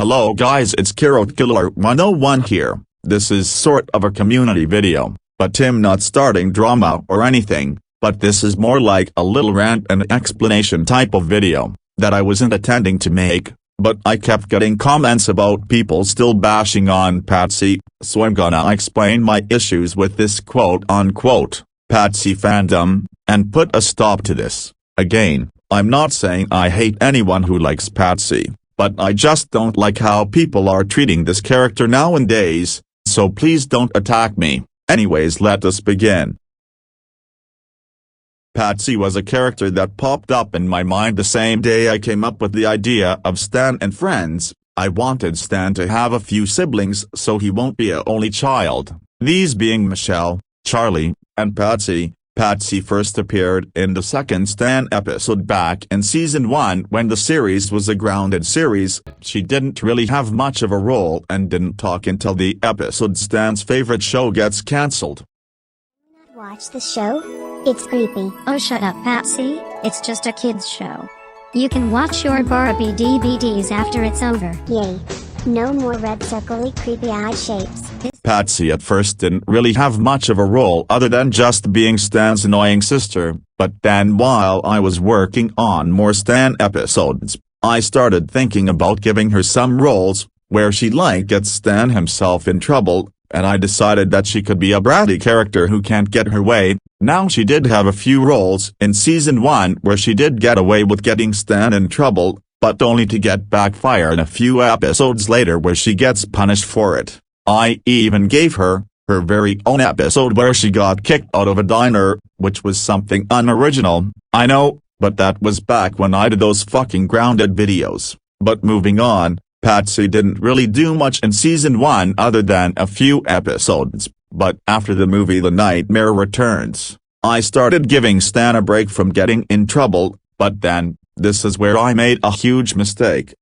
Hello guys, it's EpicCarrotGamer101 here. This is sort of a community video, but I'm not starting drama or anything, but this is more like a little rant and explanation type of video, that I wasn't intending to make, but I kept getting comments about people still bashing on Patsy, so I'm gonna explain my issues with this quote-unquote, Patsy fandom, and put a stop to this. Again, I'm not saying I hate anyone who likes Patsy, but I just don't like how people are treating this character nowadays, so please don't attack me. Anyways, let us begin. Patsy was a character that popped up in my mind the same day I came up with the idea of Stan and Friends. I wanted Stan to have a few siblings so he won't be an only child, these being Michelle, Charlie, and Patsy. Patsy first appeared in the second Stan episode back in season 1 when the series was a grounded series. She didn't really have much of a role and didn't talk until the episode Stan's favorite show gets cancelled. Watch the show? It's creepy. Oh, shut up, Patsy. It's just a kid's show. You can watch your Barbie DVDs after it's over. Yay. No more red circly creepy-eyed shapes. Patsy at first didn't really have much of a role other than just being Stan's annoying sister, but then while I was working on more Stan episodes, I started thinking about giving her some roles, where she gets Stan himself in trouble, and I decided that she could be a bratty character who can't get her way. Now she did have a few roles in season 1 where she did get away with getting Stan in trouble, but only to get backfire in a few episodes later where she gets punished for it. I even gave her very own episode where she got kicked out of a diner, which was something unoriginal, I know, but that was back when I did those fucking grounded videos. But moving on, Patsy didn't really do much in season 1 other than a few episodes, but after the movie The Nightmare Returns, I started giving Stan a break from getting in trouble, but then, this is where I made a huge mistake.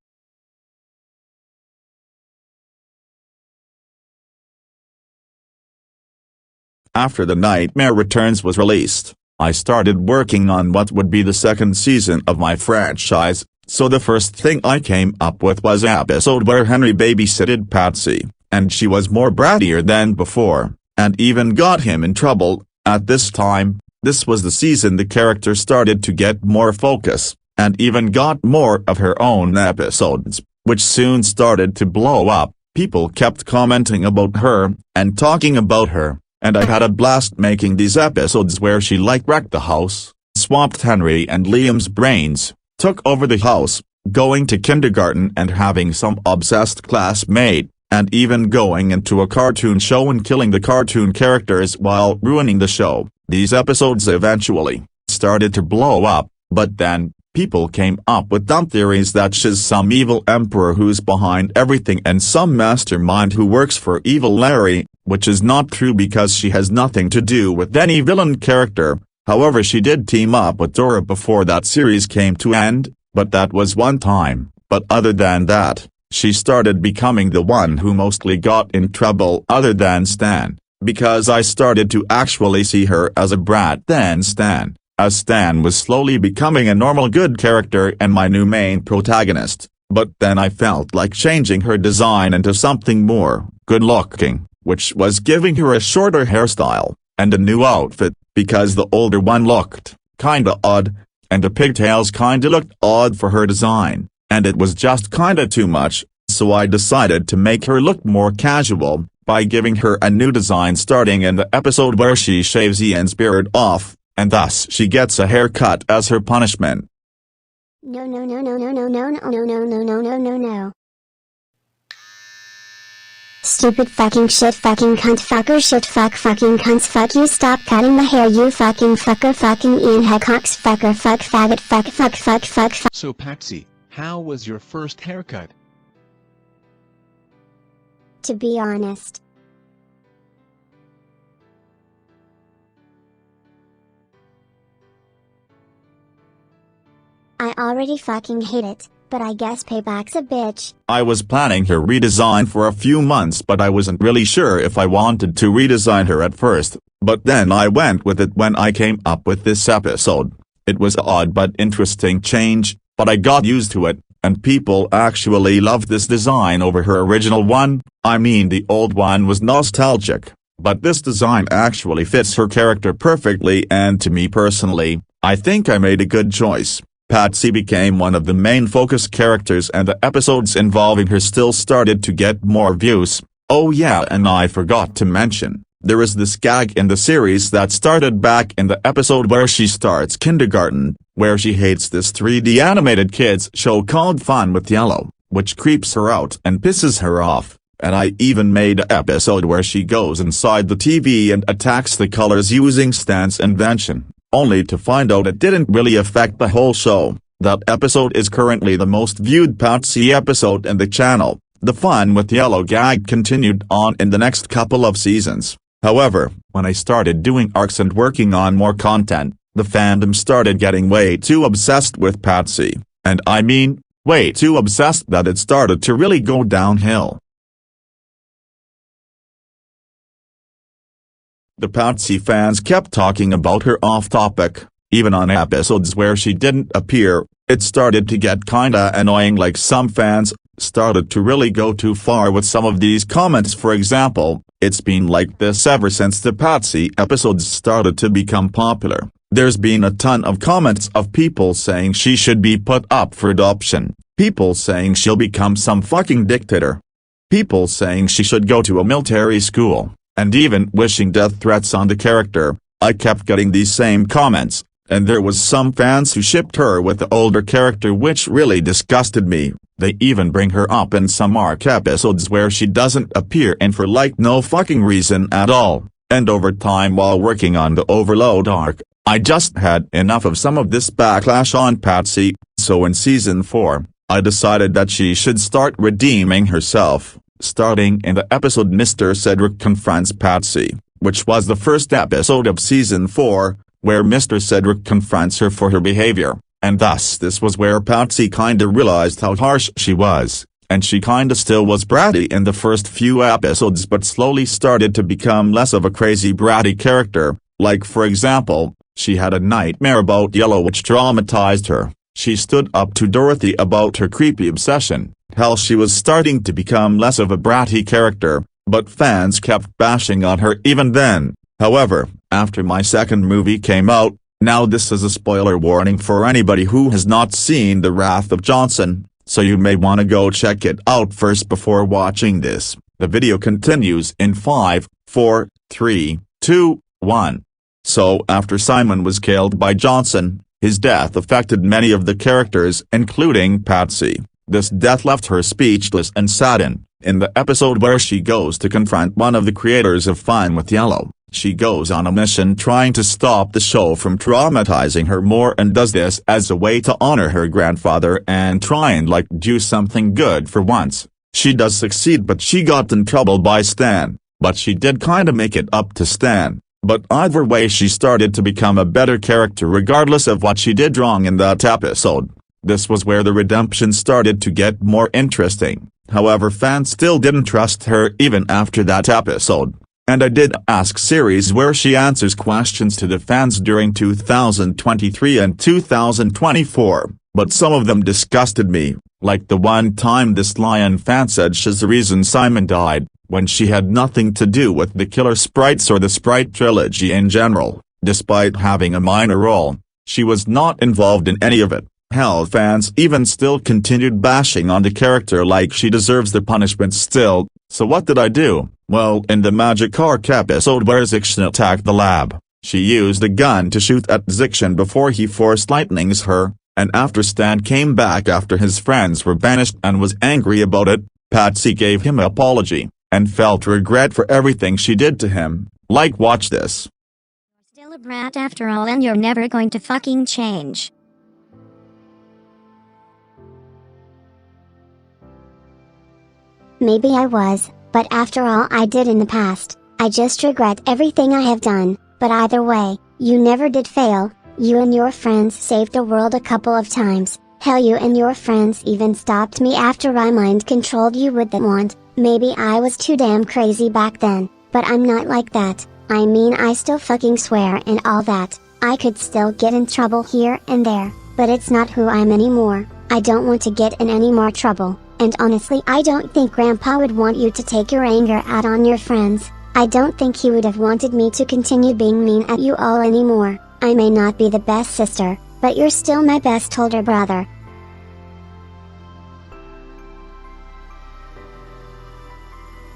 After The Nightmare Returns was released, I started working on what would be the second season of my franchise, so the first thing I came up with was an episode where Henry babysitted Patsy, and she was more brattier than before, and even got him in trouble. At this time, this was the season the character started to get more focus, and even got more of her own episodes, which soon started to blow up. People kept commenting about her, and talking about her, and I had a blast making these episodes where she wrecked the house, swamped Henry and Liam's brains, took over the house, going to kindergarten and having some obsessed classmate, and even going into a cartoon show and killing the cartoon characters while ruining the show. These episodes eventually started to blow up, but then, people came up with dumb theories that she's some evil emperor who's behind everything and some mastermind who works for Evil Larry, which is not true because she has nothing to do with any villain character. However, she did team up with Dora before that series came to end, but that was one time. But other than that, she started becoming the one who mostly got in trouble other than Stan, because I started to actually see her as a brat than Stan, as Stan was slowly becoming a normal good character and my new main protagonist. But then I felt like changing her design into something more good-looking, which was giving her a shorter hairstyle, and a new outfit, because the older one looked kinda odd, and the pigtails kinda looked odd for her design, and it was just kinda too much, so I decided to make her look more casual, by giving her a new design starting in the episode where she shaves Ian's beard off, and thus she gets a haircut as her punishment. No. Stupid fucking shit fucking cunt fucker shit fuck fucking cunts fuck you stop cutting my hair you fucking fucker fucking Ian Heckox fucker fuck faggot fuck. So Patsy, how was your first haircut? To be honest, I already fucking hate it, but I guess payback's a bitch. I was planning her redesign for a few months but I wasn't really sure if I wanted to redesign her at first, but then I went with it when I came up with this episode. It was an odd but interesting change, but I got used to it, and people actually loved this design over her original one. I mean, the old one was nostalgic, but this design actually fits her character perfectly, and to me personally, I think I made a good choice. Patsy became one of the main focus characters, and the episodes involving her still started to get more views. Oh yeah, and I forgot to mention, there is this gag in the series that started back in the episode where she starts kindergarten, where she hates this 3D animated kids show called Fun with Yellow, which creeps her out and pisses her off, and I even made an episode where she goes inside the TV and attacks the colors using Stan's invention, only to find out it didn't really affect the whole show. That episode is currently the most viewed Patsy episode in the channel. The Fun with Yellow gag continued on in the next couple of seasons. However, when I started doing arcs and working on more content, the fandom started getting way too obsessed with Patsy, and I mean, way too obsessed that it started to really go downhill. The Patsy fans kept talking about her off-topic, even on episodes where she didn't appear. It started to get kinda annoying, like some fans started to really go too far with some of these comments. For example, it's been like this ever since the Patsy episodes started to become popular. There's been a ton of comments of people saying she should be put up for adoption, people saying she'll become some fucking dictator, people saying she should go to a military school, and even wishing death threats on the character. I kept getting these same comments, and there was some fans who shipped her with the older character, which really disgusted me. They even bring her up in some arc episodes where she doesn't appear in for like no fucking reason at all. And over time, while working on the Overload arc, I just had enough of some of this backlash on Patsy, so in season 4, I decided that she should start redeeming herself, starting in the episode Mr. Cedric Confronts Patsy, which was the first episode of season 4, where Mr. Cedric confronts her for her behavior, and thus this was where Patsy kinda realized how harsh she was, and she kinda still was bratty in the first few episodes but slowly started to become less of a crazy bratty character. Like for example, she had a nightmare about Yellow which traumatized her. She stood up to Dorothy about her creepy obsession. Hell, she was starting to become less of a bratty character, but fans kept bashing on her even then. However, after my second movie came out, now this is a spoiler warning for anybody who has not seen The Wrath of Johnson, so you may wanna go check it out first before watching this. The video continues in 5, 4, 3, 2, 1. So after Simon was killed by Johnson, his death affected many of the characters including Patsy. This death left her speechless and saddened. In the episode where she goes to confront one of the creators of Fun with Yellow, she goes on a mission trying to stop the show from traumatizing her more, and does this as a way to honor her grandfather and try and like do something good for once. She does succeed, but she got in trouble by Stan, but she did kinda make it up to Stan. But either way, she started to become a better character regardless of what she did wrong in that episode. This was where the redemption started to get more interesting. However, fans still didn't trust her even after that episode. And I did ask series where she answers questions to the fans during 2023 and 2024, but some of them disgusted me, like the one time this Lion fan said she's the reason Simon died, when she had nothing to do with the Killer Sprites or the Sprite trilogy in general. Despite having a minor role, she was not involved in any of it. Hell, fans even still continued bashing on the character like she deserves the punishment still. So what did I do? Well, in the Magic Arc episode where Zixian attacked the lab, she used a gun to shoot at Zixian before he force lightnings her, and after Stan came back after his friends were banished and was angry about it, Patsy gave him an apology, and felt regret for everything she did to him. Like, watch this. You're still a brat after all, and you're never going to fucking change. Maybe I was, but after all I did in the past, I just regret everything I have done. But either way, you never did fail. You and your friends saved the world a couple of times. Hell, you and your friends even stopped me after I mind controlled you with that wand. Maybe I was too damn crazy back then, but I'm not like that. I mean, I still fucking swear and all that. I could still get in trouble here and there, but it's not who I am anymore. I don't want to get in any more trouble, and honestly I don't think Grandpa would want you to take your anger out on your friends. I don't think he would have wanted me to continue being mean at you all anymore. I may not be the best sister, but you're still my best older brother.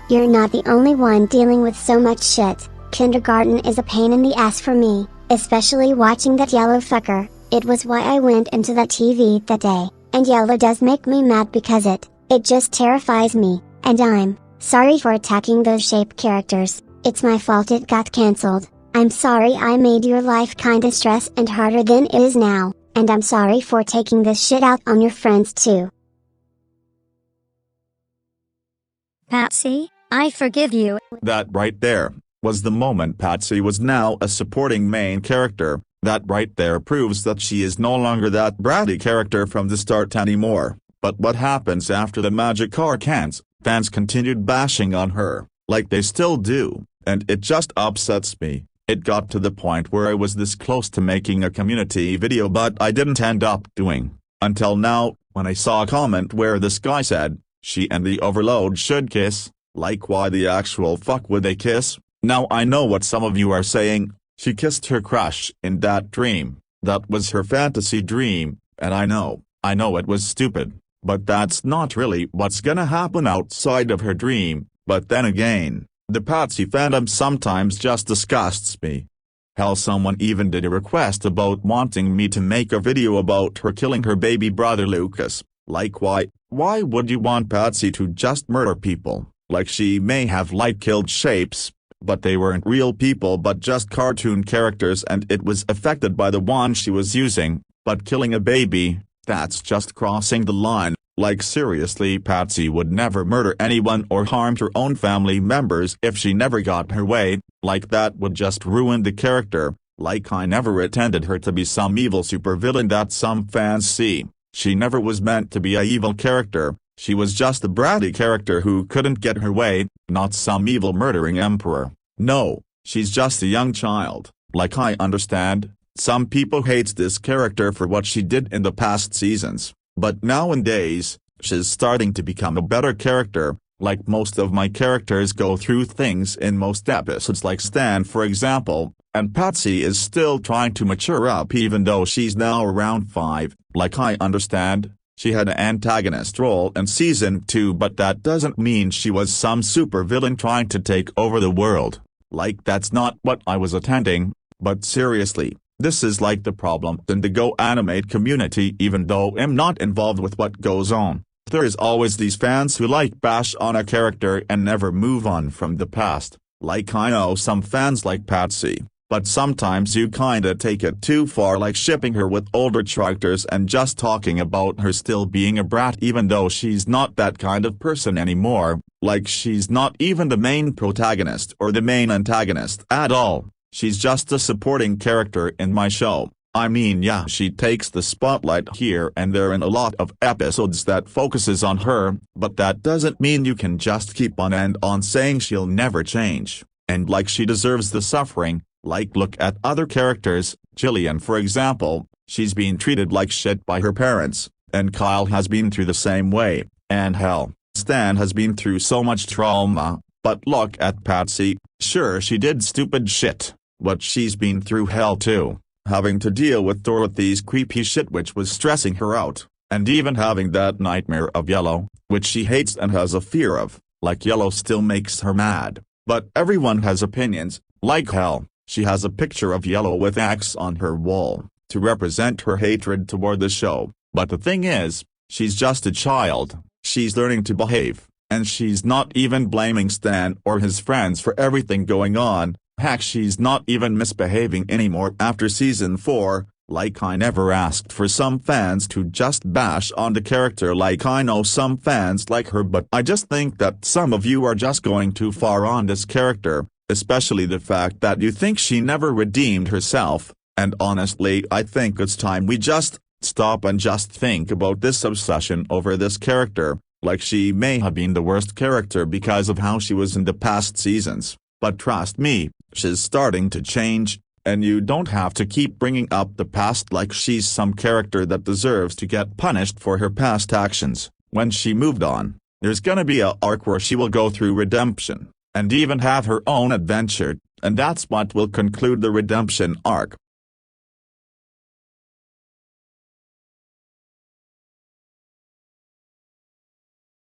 You're not the only one dealing with so much shit. Kindergarten is a pain in the ass for me, especially watching that yellow fucker. It was why I went into that TV that day, and yellow does make me mad because it just terrifies me, and I'm sorry for attacking those shape characters. It's my fault it got cancelled. I'm sorry I made your life kinda stress and harder than it is now, and I'm sorry for taking this shit out on your friends too. Patsy, I forgive you. That right there was the moment Patsy was now a supporting main character. That right there proves that she is no longer that bratty character from the start anymore. But what happens after the magic car cans? Fans continued bashing on her, like they still do, and it just upsets me. It got to the point where I was this close to making a community video but I didn't end up doing. Until now, when I saw a comment where this guy said, she and the Overload should kiss, like why the actual fuck would they kiss? Now I know what some of you are saying, she kissed her crush in that dream, that was her fantasy dream, and I know it was stupid, but that's not really what's gonna happen outside of her dream. But then again, the Patsy fandom sometimes just disgusts me. Hell, someone even did a request about wanting me to make a video about her killing her baby brother Lucas. Like why would you want Patsy to just murder people? Like she may have killed shapes, but they weren't real people but just cartoon characters and it was affected by the one she was using. But killing a baby, that's just crossing the line. Like seriously, Patsy would never murder anyone or harm her own family members if she never got her way. Like that would just ruin the character. Like I never intended her to be some evil supervillain that some fans see. She never was meant to be a evil character. She was just a bratty character who couldn't get her way, not some evil murdering emperor. No, she's just a young child. Like I understand, some people hate this character for what she did in the past seasons, but nowadays, she's starting to become a better character. Like most of my characters go through things in most episodes, like Stan for example, and Patsy is still trying to mature up even though she's now around 5. Like I understand, she had an antagonist role in season 2 but that doesn't mean she was some super villain trying to take over the world. Like that's not what I was attending. But seriously, this is like the problem in the Go Animate community. Even though I'm not involved with what goes on, there is always these fans who bash on a character and never move on from the past. Like I know some fans like Patsy, but sometimes you kinda take it too far, like shipping her with older characters and just talking about her still being a brat even though she's not that kind of person anymore. Like she's not even the main protagonist or the main antagonist at all. She's just a supporting character in my show. I mean, yeah, she takes the spotlight here and there in a lot of episodes that focuses on her, but that doesn't mean you can just keep on and on saying she'll never change, and like she deserves the suffering. Like look at other characters, Jillian for example, she's been treated like shit by her parents, and Kyle has been through the same way, and hell, Stan has been through so much trauma. But look at Patsy, sure she did stupid shit, but she's been through hell too, having to deal with Dorothy's creepy shit which was stressing her out, and even having that nightmare of Yellow, which she hates and has a fear of. Like Yellow still makes her mad, but everyone has opinions. Like hell, she has a picture of Yellow with X on her wall, to represent her hatred toward the show. But the thing is, she's just a child, she's learning to behave, and she's not even blaming Stan or his friends for everything going on. Heck, she's not even misbehaving anymore after season 4. Like I never asked for some fans to just bash on the character. Like I know some fans like her, but I just think that some of you are just going too far on this character, especially the fact that you think she never redeemed herself, and honestly I think it's time we just stop and just think about this obsession over this character. Like she may have been the worst character because of how she was in the past seasons, but trust me, she's starting to change. and you don't have to keep bringing up the past like she's some character that deserves to get punished for her past actions. When she moved on, there's gonna be a arc where she will go through redemption, and even have her own adventure, and that's what will conclude the redemption arc.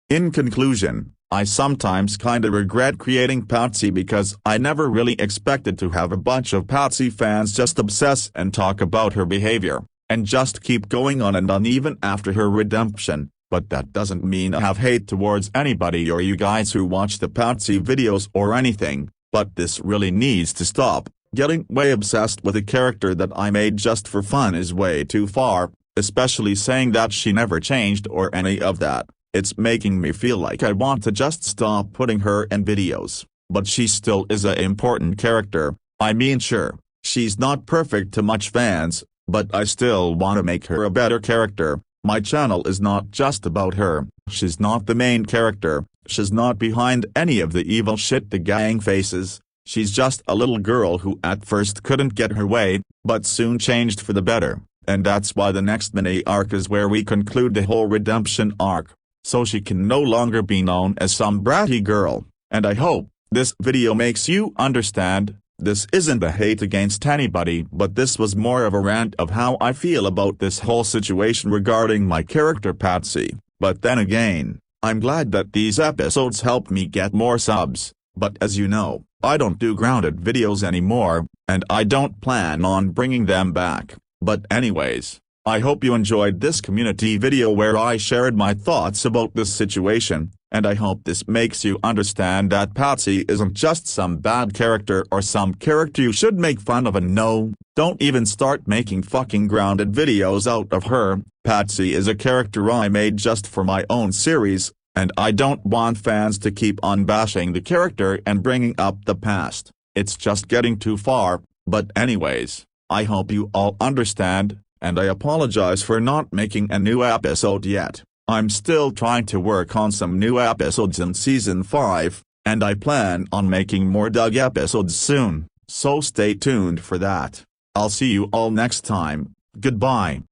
In conclusion, I sometimes kinda regret creating Patsy because I never really expected to have a bunch of Patsy fans just obsess and talk about her behavior, and just keep going on and on even after her redemption, but that doesn't mean I have hate towards anybody or you guys who watch the Patsy videos or anything, but this really needs to stop. Getting way obsessed with a character that I made just for fun is way too far, especially saying that she never changed or any of that. It's making me feel like I want to just stop putting her in videos, but she still is a important character. I mean sure, she's not perfect to much fans, but I still want to make her a better character. My channel is not just about her, she's not the main character, she's not behind any of the evil shit the gang faces, she's just a little girl who at first couldn't get her way, but soon changed for the better, and that's why the next mini arc is where we conclude the whole redemption arc. So she can no longer be known as some bratty girl, and I hope this video makes you understand, this isn't a hate against anybody but this was more of a rant of how I feel about this whole situation regarding my character Patsy, but then again, I'm glad that these episodes helped me get more subs, but as you know, I don't do grounded videos anymore, and I don't plan on bringing them back, but anyways. I hope you enjoyed this community video where I shared my thoughts about this situation, and I hope this makes you understand that Patsy isn't just some bad character or some character you should make fun of, and no, don't even start making fucking grounded videos out of her. Patsy is a character I made just for my own series, and I don't want fans to keep on bashing the character and bringing up the past. It's just getting too far, but anyways, I hope you all understand. And I apologize for not making a new episode yet. I'm still trying to work on some new episodes in Season 5, and I plan on making more Doug episodes soon, so stay tuned for that. I'll see you all next time, goodbye.